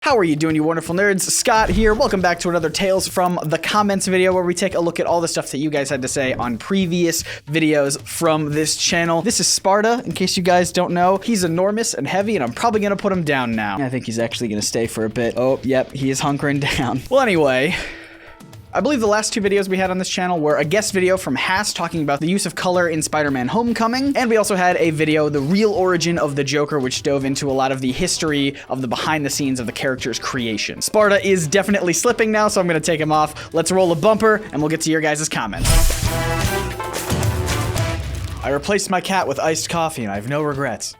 How are you doing, you wonderful nerds? Scott here. Welcome back to another Tales from the Comments video where we take a look at all the stuff that you guys had to say on previous videos from this channel. This is Sparta, in case you guys don't know. He's enormous and heavy, and I'm probably gonna put him down now. I think he's actually gonna stay for a bit. Oh, yep, he is hunkering down. Well, anyway, I believe the last two videos we had on this channel were a guest video from Haas talking about the use of color in Spider-Man Homecoming, and we also had a video, The Real Origin of the Joker, which dove into a lot of the history of the behind the scenes of the character's creation. Sparta is definitely slipping now, so I'm gonna take him off. Let's roll a bumper, and we'll get to your guys' comments. I replaced my cat with iced coffee, and I have no regrets.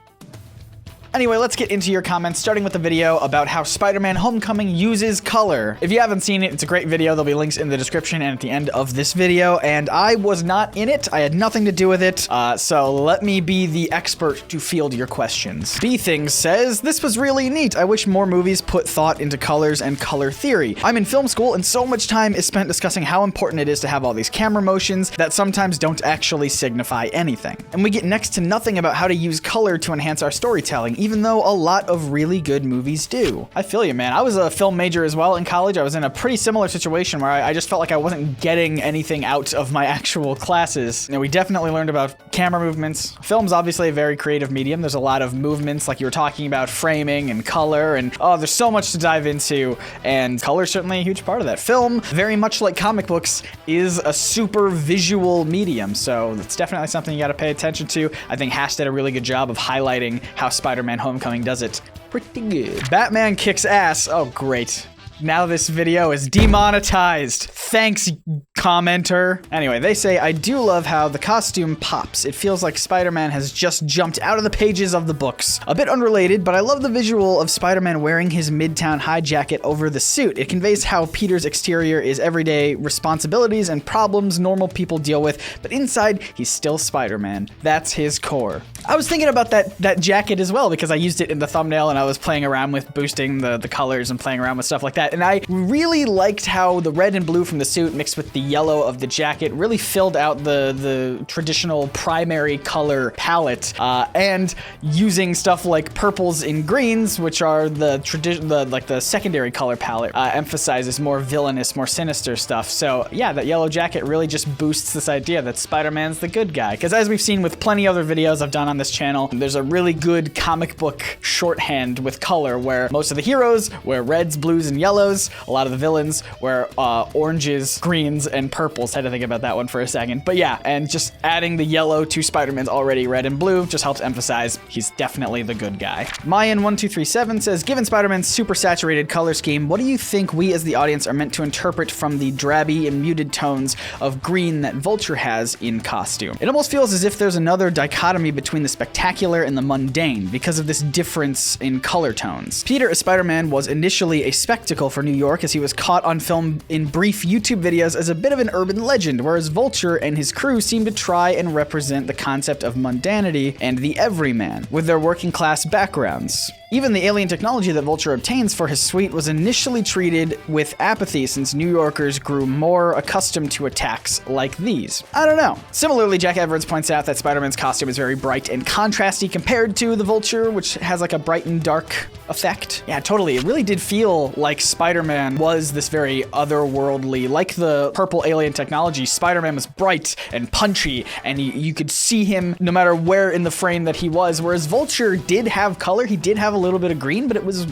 Anyway, let's get into your comments, starting with the video about how Spider-Man Homecoming uses color. If you haven't seen it, it's a great video. There'll be links in the description and at the end of this video, and I was not in it. I had nothing to do with it, so let me be the expert to field your questions. B-Things says, this was really neat. I wish more movies put thought into colors and color theory. I'm in film school, and so much time is spent discussing how important it is to have all these camera motions that sometimes don't actually signify anything. And we get next to nothing about how to use color to enhance our storytelling, even though a lot of really good movies do. I feel you, man. I was a film major as well in college. I was in a pretty similar situation where I just felt like I wasn't getting anything out of my actual classes. You know, we definitely learned about camera movements. Film's obviously a very creative medium. There's a lot of movements, like you were talking about, framing and color, and there's so much to dive into, and color's certainly a huge part of that. Film, very much like comic books, is a super visual medium, so it's definitely something you gotta pay attention to. I think Hash did a really good job of highlighting how Spider-Man Homecoming does it pretty good. Batman kicks ass. Oh, great. Now this video is demonetized. Thanks, commenter. Anyway, they say, I do love how the costume pops. It feels like Spider-Man has just jumped out of the pages of the books. A bit unrelated, but I love the visual of Spider-Man wearing his Midtown high jacket over the suit. It conveys how Peter's exterior is everyday responsibilities and problems normal people deal with, but inside, he's still Spider-Man. That's his core. I was thinking about that jacket as well, because I used it in the thumbnail and I was playing around with boosting the colors and playing around with stuff like that. And I really liked how the red and blue from the suit mixed with the yellow of the jacket really filled out the traditional primary color palette, and using stuff like purples and greens, which are the secondary color palette, emphasizes more villainous, more sinister stuff. So yeah, that yellow jacket really just boosts this idea that Spider-Man's the good guy. Because as we've seen with plenty other videos I've done on this channel, there's a really good comic book shorthand with color where most of the heroes wear reds, blues, and yellows. A lot of the villains wear oranges, greens, and purples. Had to think about that one for a second. But yeah, and just adding the yellow to Spider-Man's already red and blue just helps emphasize he's definitely the good guy. Mayan1237 says, given Spider-Man's super saturated color scheme, what do you think we as the audience are meant to interpret from the drabby and muted tones of green that Vulture has in costume? It almost feels as if there's another dichotomy between the spectacular and the mundane because of this difference in color tones. Peter as Spider-Man was initially a spectacle for New York, as he was caught on film in brief YouTube videos as a bit of an urban legend, whereas Vulture and his crew seem to try and represent the concept of mundanity and the everyman, with their working class backgrounds. Even the alien technology that Vulture obtains for his suite was initially treated with apathy since New Yorkers grew more accustomed to attacks like these. I don't know. Similarly, Jack Edwards points out that Spider-Man's costume is very bright and contrasty compared to the Vulture, which has like a bright and dark effect. Yeah, totally. It really did feel like Spider-Man was this very otherworldly, like the purple alien technology. Spider-Man was bright and punchy, and you could see him no matter where in the frame that he was, whereas Vulture did have color. He did have a little bit of green, but it was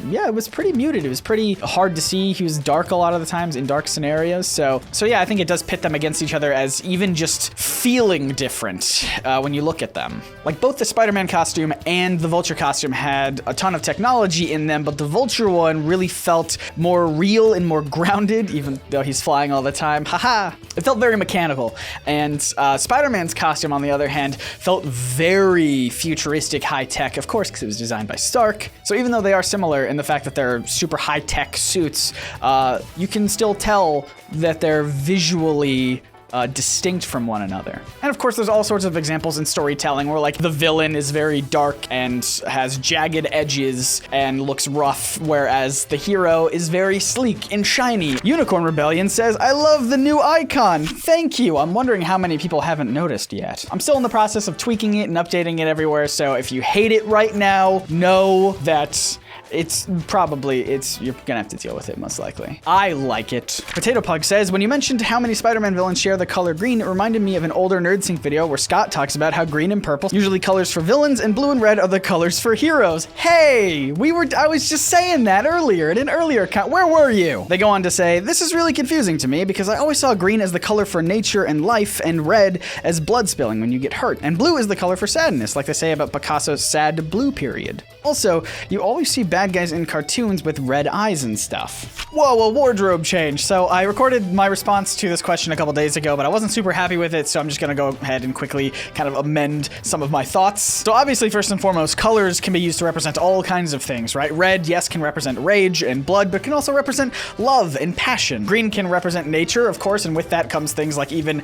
pretty muted. It was pretty hard to see. He was dark a lot of the times in dark scenarios. So yeah, I think it does pit them against each other as even just feeling different when you look at them. Like both the Spider-Man costume and the Vulture costume had a ton of technology in them, but the Vulture one really felt more real and more grounded, even though he's flying all the time. Haha! It felt very mechanical. And Spider-Man's costume, on the other hand, felt very futuristic, high-tech, of course, because it was designed by Stark. So even though they are similar in the fact that they're super high-tech suits, you can still tell that they're visually distinct from one another. And of course, there's all sorts of examples in storytelling where like the villain is very dark and has jagged edges and looks rough, whereas the hero is very sleek and shiny. Unicorn Rebellion says, I love the new icon. Thank you. I'm wondering how many people haven't noticed yet. I'm still in the process of tweaking it and updating it everywhere, so if you hate it right now, know that you're gonna have to deal with it most likely. I like it. Potato Pug says, when you mentioned how many Spider-Man villains share the color green, it reminded me of an older NerdSync video where Scott talks about how green and purple usually colors for villains and blue and red are the colors for heroes. Hey, I was just saying that earlier in an earlier account. Where were you? They go on to say, this is really confusing to me because I always saw green as the color for nature and life and red as blood spilling when you get hurt. And blue is the color for sadness, like they say about Picasso's sad blue period. Also, you always see bad guys in cartoons with red eyes and stuff. Whoa, a wardrobe change. So I recorded my response to this question a couple days ago, but I wasn't super happy with it, so I'm just gonna go ahead and quickly kind of amend some of my thoughts. So obviously, first and foremost, colors can be used to represent all kinds of things, right? Red, yes, can represent rage and blood, but can also represent love and passion. Green can represent nature, of course, and with that comes things like even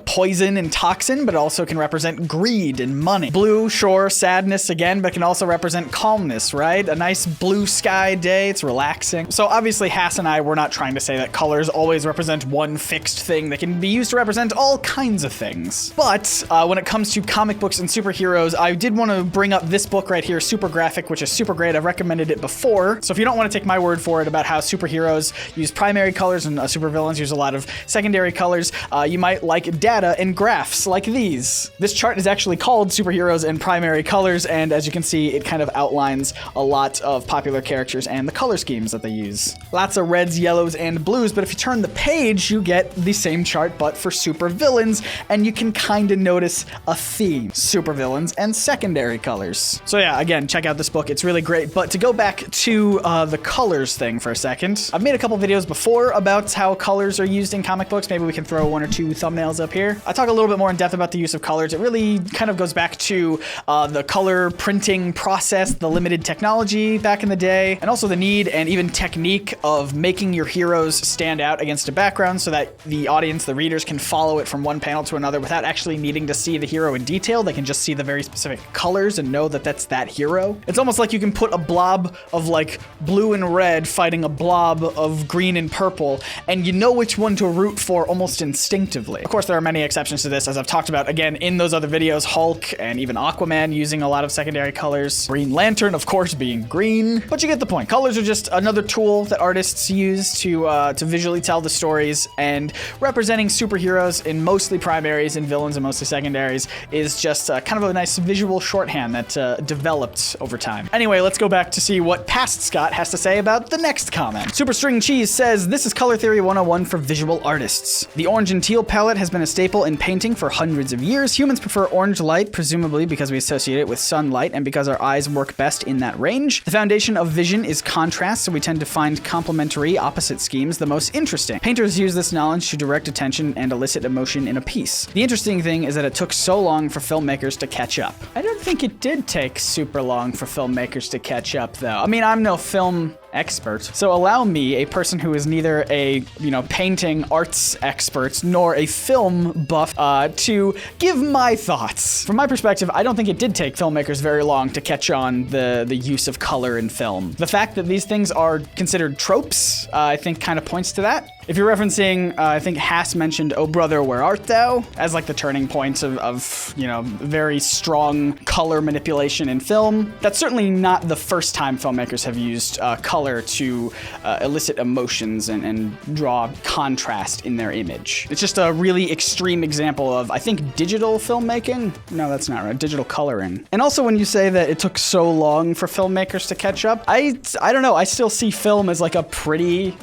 poison and toxin, but it also can represent greed and money. Blue, sure, sadness again, but can also represent calmness, right? A nice blue sky day, it's relaxing. So obviously, Hass and I were not trying to say that colors always represent one fixed thing that can be used to represent all kinds of things. But when it comes to comic books and superheroes, I did want to bring up this book right here, Super Graphic, which is super great. I've recommended it before. So if you don't want to take my word for it about how superheroes use primary colors and supervillains use a lot of secondary colors, you might like data and graphs like these. This chart is actually called Superheroes and Primary Colors, and as you can see, it kind of outlines a lot of popular characters and the color schemes that they use. Lots of reds, yellows, and blues, but if you turn the page, you get the same chart, but for supervillains, and you can kind of notice a theme. Supervillains and secondary colors. So yeah, again, check out this book. It's really great. But to go back to the colors thing for a second, I've made a couple videos before about how colors are used in comic books. Maybe we can throw one or two thumbnails up here. I talk a little bit more in depth about the use of colors. It really kind of goes back to the color printing process, the limited technology back in the day, and also the need and even technique of making your heroes stand out against a background so that the audience, the readers, can follow it from one panel to another without actually needing to see the hero in detail. They can just see the very specific colors and know that that's that hero. It's almost like you can put a blob of like blue and red fighting a blob of green and purple, and you know which one to root for almost instinctively. Of course, there are many exceptions to this, as I've talked about again in those other videos, Hulk and even Aquaman using a lot of secondary colors. Green Lantern, of course, being green, but you get the point. Colors are just another tool that artists use to visually tell the stories, and representing superheroes in mostly primaries and villains in mostly secondaries is just kind of a nice visual shorthand that developed over time. Anyway, let's go back to see what Past Scott has to say about the next comment. Super String Cheese says, this is Color Theory 101 for visual artists. The orange and teal palette has been a staple in painting for hundreds of years. Humans prefer orange light, presumably because we associate it with sunlight and because our eyes work best in that range. The foundation of vision is contrast, so we tend to find complementary opposite schemes the most interesting. Painters use this knowledge to direct attention and elicit emotion in a piece. The interesting thing is that it took so long for filmmakers to catch up. I don't think it did take super long for filmmakers to catch up, though. I mean, I'm no film expert, so allow me, a person who is neither a, painting arts expert nor a film buff, to give my thoughts. From my perspective, I don't think it did take filmmakers very long to catch on the use of color in film. The fact that these things are considered tropes, I think kind of points to that. If you're referencing, I think Hass mentioned "Oh Brother, Where Art Thou?" as like the turning point of very strong color manipulation in film. That's certainly not the first time filmmakers have used color to elicit emotions and draw contrast in their image. It's just a really extreme example of, I think, digital filmmaking? No, that's not right. Digital coloring. And also when you say that it took so long for filmmakers to catch up, I don't know. I still see film as like a pretty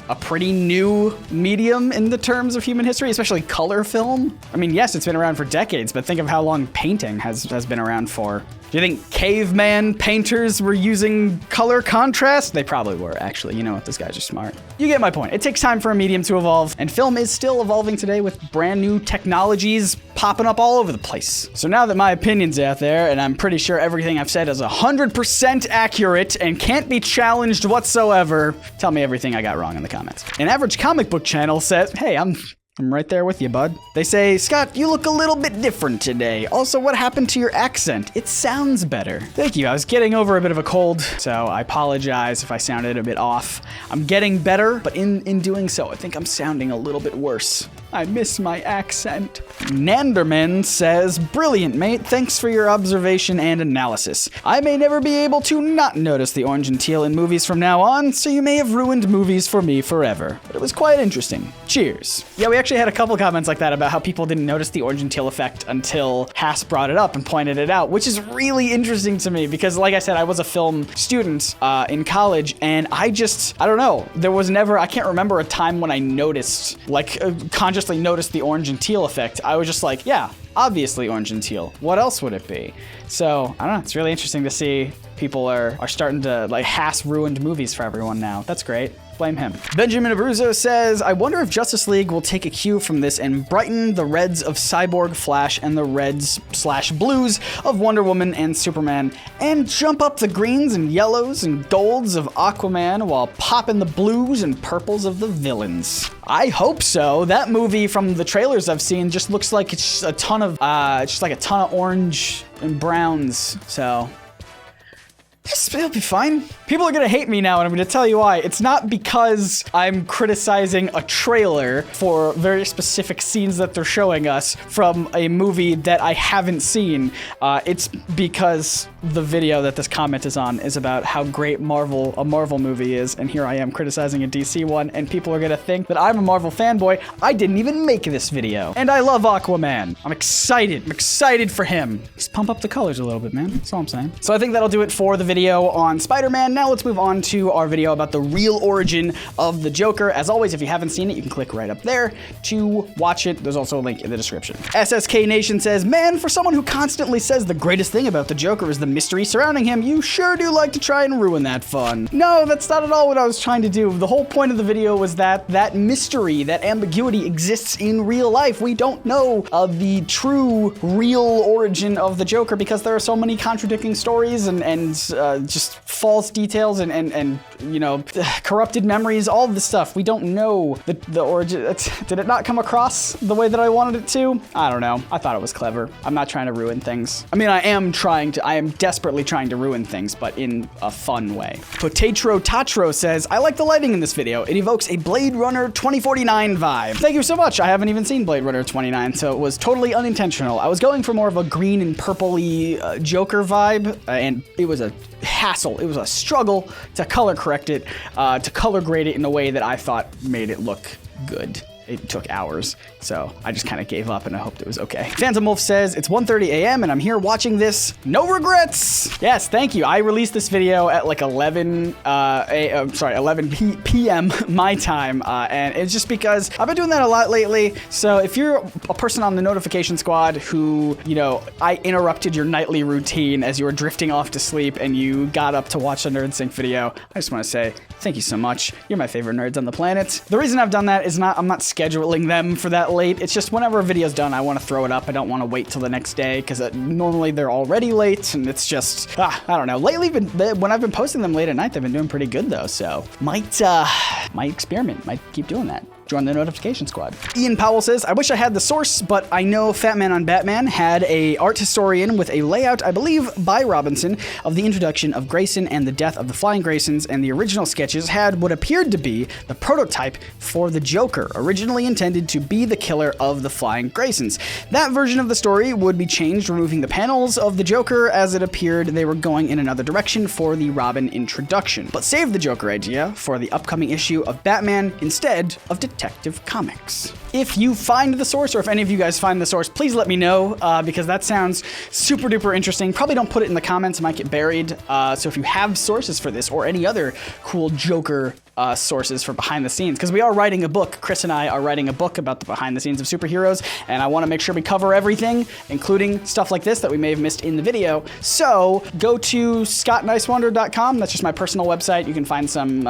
new medium in the terms of human history, especially color film. I mean, yes, it's been around for decades, but think of how long painting has been around for. Do you think caveman painters were using color contrast? They probably were, actually. You know what? Those guys are smart. You get my point. It takes time for a medium to evolve, and film is still evolving today with brand new technologies popping up all over the place. So now that my opinion's out there, and I'm pretty sure everything I've said is 100% accurate and can't be challenged whatsoever, tell me everything I got wrong in the comments. An average comic book channel says, hey, I'm right there with you, bud. They say, Scott, you look a little bit different today. Also, what happened to your accent? It sounds better. Thank you. I was getting over a bit of a cold, so I apologize if I sounded a bit off. I'm getting better, but in doing so, I think I'm sounding a little bit worse. I miss my accent. Nanderman says, brilliant, mate. Thanks for your observation and analysis. I may never be able to not notice the orange and teal in movies from now on, so you may have ruined movies for me forever. But it was quite interesting. Cheers. Yeah, we actually had a couple comments like that about how people didn't notice the orange and teal effect until Haas brought it up and pointed it out, which is really interesting to me because, like I said, I was a film student in college, and I don't know, there was never, I can't remember a time when I noticed, consciously noticed the orange and teal effect. I was just like, yeah, obviously orange and teal. What else would it be? So, I don't know, it's really interesting to see people are starting to, Haas ruined movies for everyone now. That's great. Blame him. Benjamin Abruzzo says, I wonder if Justice League will take a cue from this and brighten the reds of Cyborg, Flash, and the reds/blues of Wonder Woman and Superman, and jump up the greens and yellows and golds of Aquaman while popping the blues and purples of the villains. I hope so. That movie, from the trailers I've seen, just looks like it's a ton of orange and browns, so it'll be fine. People are gonna hate me now, and I'm gonna tell you why. It's not because I'm criticizing a trailer for very specific scenes that they're showing us from a movie that I haven't seen. It's because the video that this comment is on is about how great a Marvel movie is, and here I am criticizing a DC one, and people are gonna think that I'm a Marvel fanboy. I didn't even make this video. And I love Aquaman. I'm excited for him. Just pump up the colors a little bit, man. That's all I'm saying. So I think that'll do it for the video on Spider-Man. Now let's move on to our video about the real origin of the Joker. As always, if you haven't seen it, you can click right up there to watch it. There's also a link in the description. SSK Nation says, man, for someone who constantly says the greatest thing about the Joker is the mystery surrounding him, you sure do like to try and ruin that fun. No, that's not at all what I was trying to do. The whole point of the video was that that mystery, that ambiguity exists in real life. We don't know the true, real origin of the Joker because there are so many contradicting stories and just false details and you know, corrupted memories, all of this stuff. We don't know the origin. Did it not come across the way that I wanted it to? I don't know. I thought it was clever. I'm not trying to ruin things. I mean, I am desperately trying to ruin things, but in a fun way. Potatro Tatro says, I like the lighting in this video. It evokes a Blade Runner 2049 vibe. Thank you so much. I haven't even seen Blade Runner 29, so it was totally unintentional. I was going for more of a green and purpley Joker vibe, and it was a hassle. It was a struggle to color correct it, to color grade it in a way that I thought made it look good. It took hours, so I just kind of gave up and I hoped it was okay. Phantom Wolf says, it's 1:30 a.m. and I'm here watching this. No regrets! Yes, thank you. I released this video at like 11 p.m. my time, and it's just because I've been doing that a lot lately. So if you're a person on the notification squad who, you know, I interrupted your nightly routine as you were drifting off to sleep and you got up to watch a NerdSync video, I just want to say thank you so much. You're my favorite nerds on the planet. The reason I've done that is I'm not scheduling them for that late. It's just whenever a video's done, I want to throw it up. I don't want to wait till the next day because normally they're already late, and it's just, I don't know. Lately, when I've been posting them late at night, they've been doing pretty good though. So might experiment, might keep doing that. Join the notification squad. Ian Powell says, I wish I had the source, but I know Fat Man on Batman had a art historian with a layout, I believe, by Robinson, of the introduction of Grayson and the death of the Flying Graysons, and the original sketches had what appeared to be the prototype for the Joker, originally intended to be the killer of the Flying Graysons. That version of the story would be changed, removing the panels of the Joker, as it appeared they were going in another direction for the Robin introduction, but saved the Joker idea for the upcoming issue of Batman instead of Detective Comics. If you find the source, or if any of you guys find the source, please let me know, because that sounds super duper interesting. Probably don't put it in the comments, it might get buried. So if you have sources for this or any other cool Joker sources for behind the scenes, because we are writing a book, Chris and I are writing a book about the behind the scenes of superheroes, and I want to make sure we cover everything, including stuff like this that we may have missed in the video. So go to scottniswander.com. That's just my personal website. You can find some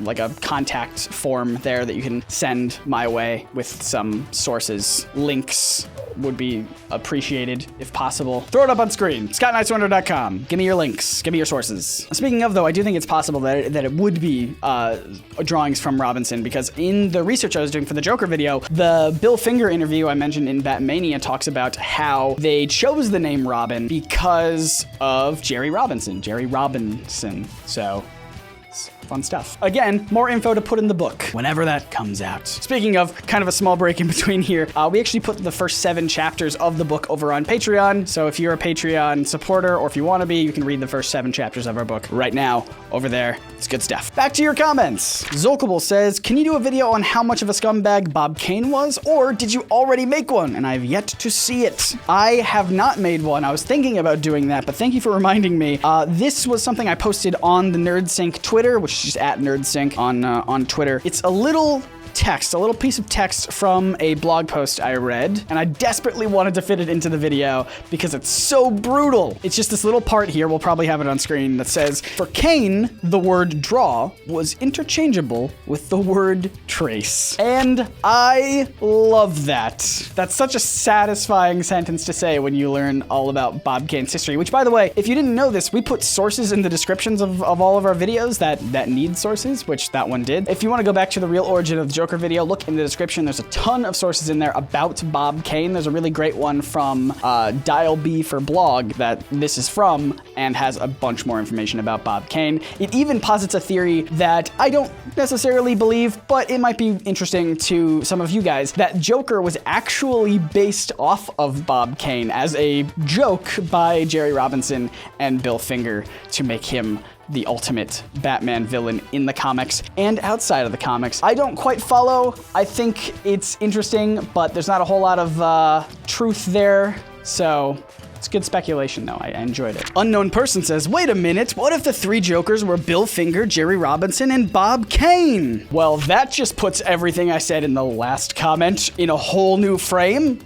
like a contact form there that you can send my way with some sources. Links would be appreciated if possible. Throw it up on screen. scottniswander.com. Give me your links. Give me your sources. Speaking of, though, I do think it's possible that it would be drawings from Robinson, because in the research I was doing for the Joker video, the Bill Finger interview I mentioned in Batmania talks about how they chose the name Robin because of Jerry Robinson. So Fun stuff. Again, more info to put in the book whenever that comes out. Speaking of kind of a small break in between here, we actually put the first 7 chapters of the book over on Patreon. So if you're a Patreon supporter, or if you want to be, you can read the first 7 chapters of our book right now over there. It's good stuff. Back to your comments. Zolkable says, can you do a video on how much of a scumbag Bob Kane was, or did you already make one and I've yet to see it? I have not made one. I was thinking about doing that, but thank you for reminding me. This was something I posted on the NerdSync Twitter, which is just at NerdSync on Twitter. It's a little piece of text from a blog post I read, and I desperately wanted to fit it into the video because it's so brutal. It's just this little part here, we'll probably have it on screen, that says, for Kane, the word draw was interchangeable with the word trace. And I love that. That's such a satisfying sentence to say when you learn all about Bob Kane's history, which, by the way, if you didn't know this, we put sources in the descriptions of all of our videos that need sources, which that one did. If you want to go back to the real origin of the Joker video, look in the description. There's a ton of sources in there about Bob Kane. There's a really great one from Dial B for blog that this is from and has a bunch more information about Bob Kane. It even posits a theory that I don't necessarily believe, but it might be interesting to some of you guys, that Joker was actually based off of Bob Kane as a joke by Jerry Robinson and Bill Finger to make him the ultimate Batman villain in the comics and outside of the comics. I don't quite follow. I think it's interesting, but there's not a whole lot of truth there. So it's good speculation, though. I enjoyed it. Unknown Person says, wait a minute, what if the 3 Jokers were Bill Finger, Jerry Robinson, and Bob Kane? Well, that just puts everything I said in the last comment in a whole new frame.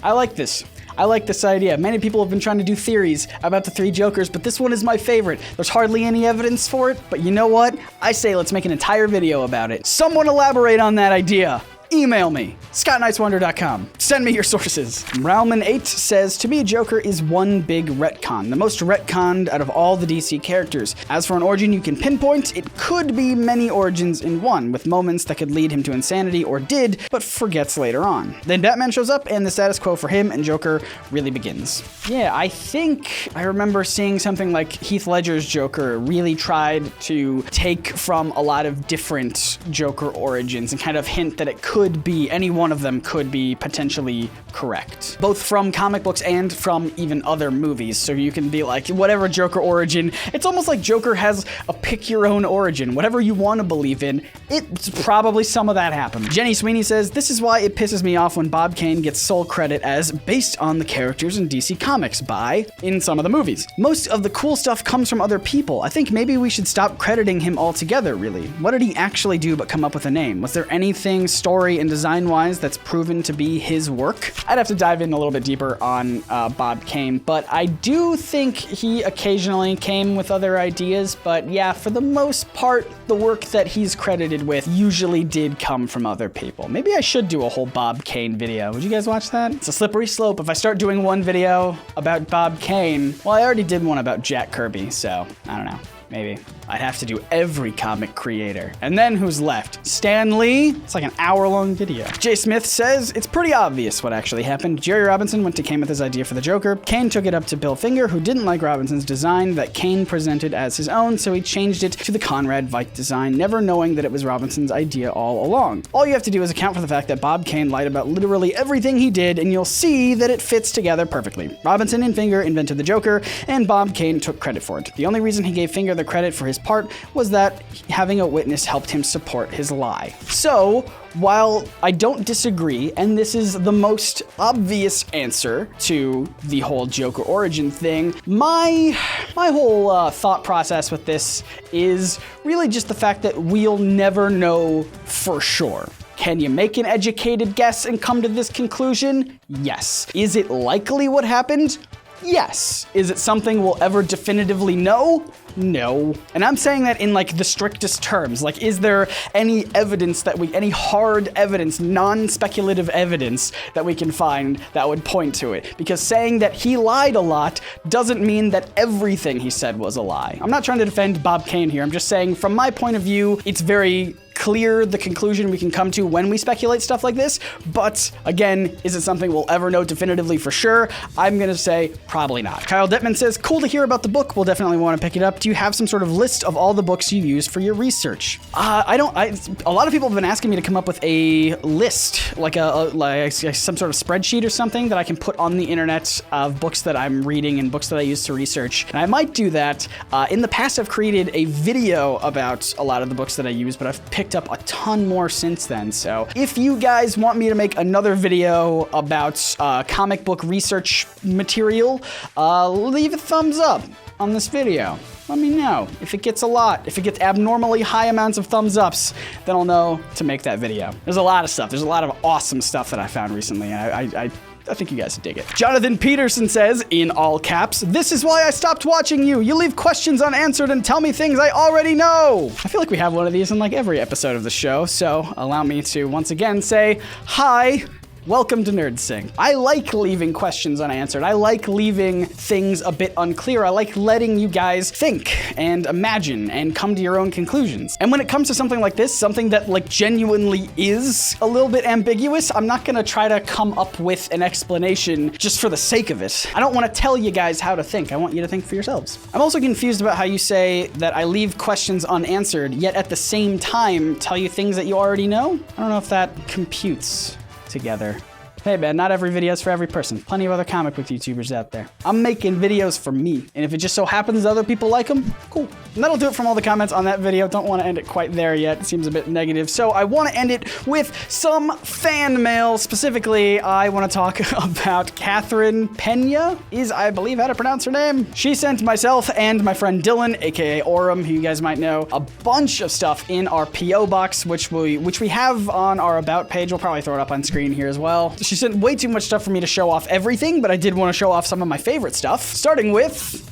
I like this. I like this idea. Many people have been trying to do theories about the 3 Jokers, but this one is my favorite. There's hardly any evidence for it, but you know what? I say let's make an entire video about it. Someone elaborate on that idea. Email me, scottniswander.com. Send me your sources. Ralman8 says, to me, Joker is one big retcon, the most retconned out of all the DC characters. As for an origin you can pinpoint, it could be many origins in one, with moments that could lead him to insanity or did, but forgets later on. Then Batman shows up and the status quo for him and Joker really begins. Yeah, I think I remember seeing something like Heath Ledger's Joker really tried to take from a lot of different Joker origins and kind of hint that it could be, any one of them could be potentially correct. Both from comic books and from even other movies. So you can be like, whatever Joker origin, it's almost like Joker has a pick your own origin. Whatever you want to believe in, it's probably some of that happened. Jenny Sweeney says, this is why it pisses me off when Bob Kane gets sole credit as based on the characters in DC Comics by, in some of the movies. Most of the cool stuff comes from other people. I think maybe we should stop crediting him altogether, really. What did he actually do but come up with a name? Was there anything story and design-wise that's proven to be his work? I'd have to dive in a little bit deeper on Bob Kane, but I do think he occasionally came with other ideas, but yeah, for the most part, the work that he's credited with usually did come from other people. Maybe I should do a whole Bob Kane video. Would you guys watch that? It's a slippery slope. If I start doing one video about Bob Kane, well, I already did one about Jack Kirby, so I don't know. Maybe. I'd have to do every comic creator. And then who's left? Stan Lee? It's like an hour-long video. Jay Smith says, it's pretty obvious what actually happened. Jerry Robinson went to Kane with his idea for the Joker. Kane took it up to Bill Finger, who didn't like Robinson's design that Kane presented as his own, so he changed it to the Conrad Veidt design, never knowing that it was Robinson's idea all along. All you have to do is account for the fact that Bob Kane lied about literally everything he did, and you'll see that it fits together perfectly. Robinson and Finger invented the Joker, and Bob Kane took credit for it. The only reason he gave Finger the credit for his part was that having a witness helped him support his lie. So, while I don't disagree, and this is the most obvious answer to the whole Joker origin thing, my whole thought process with this is really just the fact that we'll never know for sure. Can you make an educated guess and come to this conclusion? Yes. Is it likely what happened? Yes. Is it something we'll ever definitively know? No. And I'm saying that in like the strictest terms. Like, is there any evidence any hard evidence, non-speculative evidence that we can find that would point to it? Because saying that he lied a lot doesn't mean that everything he said was a lie. I'm not trying to defend Bob Kane here. I'm just saying from my point of view, it's very clear the conclusion we can come to when we speculate stuff like this, but again, is it something we'll ever know definitively for sure? I'm gonna say probably not. Kyle Detman says, cool to hear about the book. We'll definitely want to pick it up. Do you have some sort of list of all the books you used for your research? A lot of people have been asking me to come up with a list, like some sort of spreadsheet or something that I can put on the internet of books that I'm reading and books that I use to research. And I might do that. In the past, I've created a video about a lot of the books that I use, but I've picked up a ton more since then. So if you guys want me to make another video about comic book research material, leave a thumbs up on this video. Let me know. If it gets abnormally high amounts of thumbs ups, then I'll know to make that video. There's a lot of stuff. There's a lot of awesome stuff that I found recently, and I think you guys would dig it. Jonathan Peterson says, in all caps, "This is why I stopped watching you. You leave questions unanswered and tell me things I already know." I feel like we have one of these in like every episode of the show, so allow me to once again say, hi. Welcome to NerdSync. I like leaving questions unanswered. I like leaving things a bit unclear. I like letting you guys think and imagine and come to your own conclusions. And when it comes to something like this, something that like genuinely is a little bit ambiguous, I'm not gonna try to come up with an explanation just for the sake of it. I don't want to tell you guys how to think. I want you to think for yourselves. I'm also confused about how you say that I leave questions unanswered, yet at the same time tell you things that you already know. I don't know if that computes together. Hey man, not every video is for every person. Plenty of other comic book YouTubers out there. I'm making videos for me, and if it just so happens other people like them, cool. And that'll do it from all the comments on that video. Don't want to end it quite there yet. It seems a bit negative. So I want to end it with some fan mail. Specifically, I want to talk about Catherine Pena, is I believe how to pronounce her name. She sent myself and my friend Dylan, aka Orem, who you guys might know, a bunch of stuff in our P.O. box, which we have on our About page. We'll probably throw it up on screen here as well. She sent way too much stuff for me to show off everything, but I did want to show off some of my favorite stuff, starting with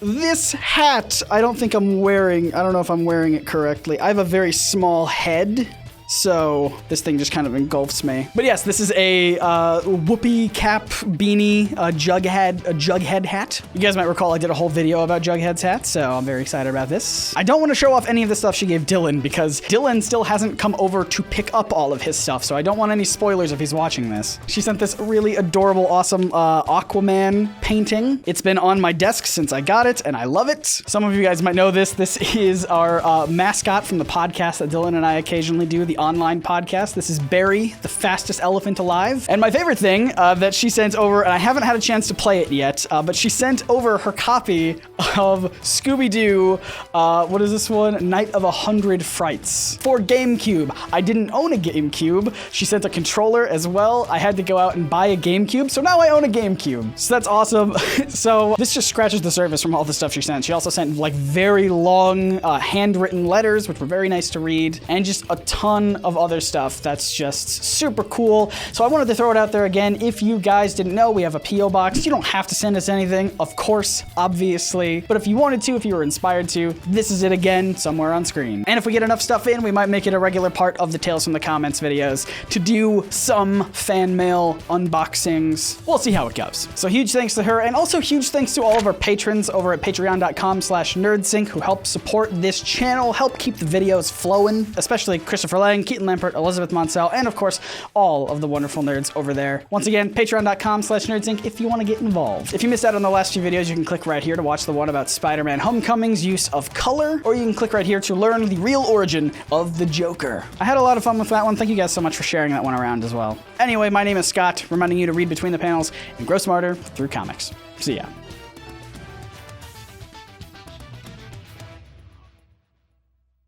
this hat. I don't know if I'm wearing it correctly. I have a very small head, so this thing just kind of engulfs me. But yes, this is a whoopee cap beanie, a Jughead hat. You guys might recall I did a whole video about Jughead's hat, so I'm very excited about this. I don't want to show off any of the stuff she gave Dylan because Dylan still hasn't come over to pick up all of his stuff, so I don't want any spoilers if he's watching this. She sent this really adorable, awesome Aquaman painting. It's been on my desk since I got it, and I love it. Some of you guys might know this. This is our mascot from the podcast that Dylan and I occasionally do, the online podcast. This is Barry, the fastest elephant alive. And my favorite thing that she sent over, and I haven't had a chance to play it yet, but she sent over her copy of Scooby-Doo, what is this one? Night of 100 Frights for GameCube. I didn't own a GameCube. She sent a controller as well. I had to go out and buy a GameCube, so now I own a GameCube. So that's awesome. So this just scratches the surface from all the stuff she sent. She also sent like very long handwritten letters, which were very nice to read, and just a ton of other stuff that's just super cool. So I wanted to throw it out there again. If you guys didn't know, we have a P.O. box. You don't have to send us anything, of course, obviously. But if you wanted to, if you were inspired to, this is it again, somewhere on screen. And if we get enough stuff in, we might make it a regular part of the Tales from the Comments videos to do some fan mail unboxings. We'll see how it goes. So huge thanks to her, and also huge thanks to all of our patrons over at patreon.com/nerdsync who help support this channel, help keep the videos flowing, especially Christopher Lang, Keaton Lampert, Elizabeth Monsell, and of course, all of the wonderful nerds over there. Once again, patreon.com/nerdsync if you want to get involved. If you missed out on the last few videos, you can click right here to watch the one about Spider-Man Homecoming's use of color, or you can click right here to learn the real origin of the Joker. I had a lot of fun with that one. Thank you guys so much for sharing that one around as well. Anyway, my name is Scott, reminding you to read between the panels and grow smarter through comics. See ya.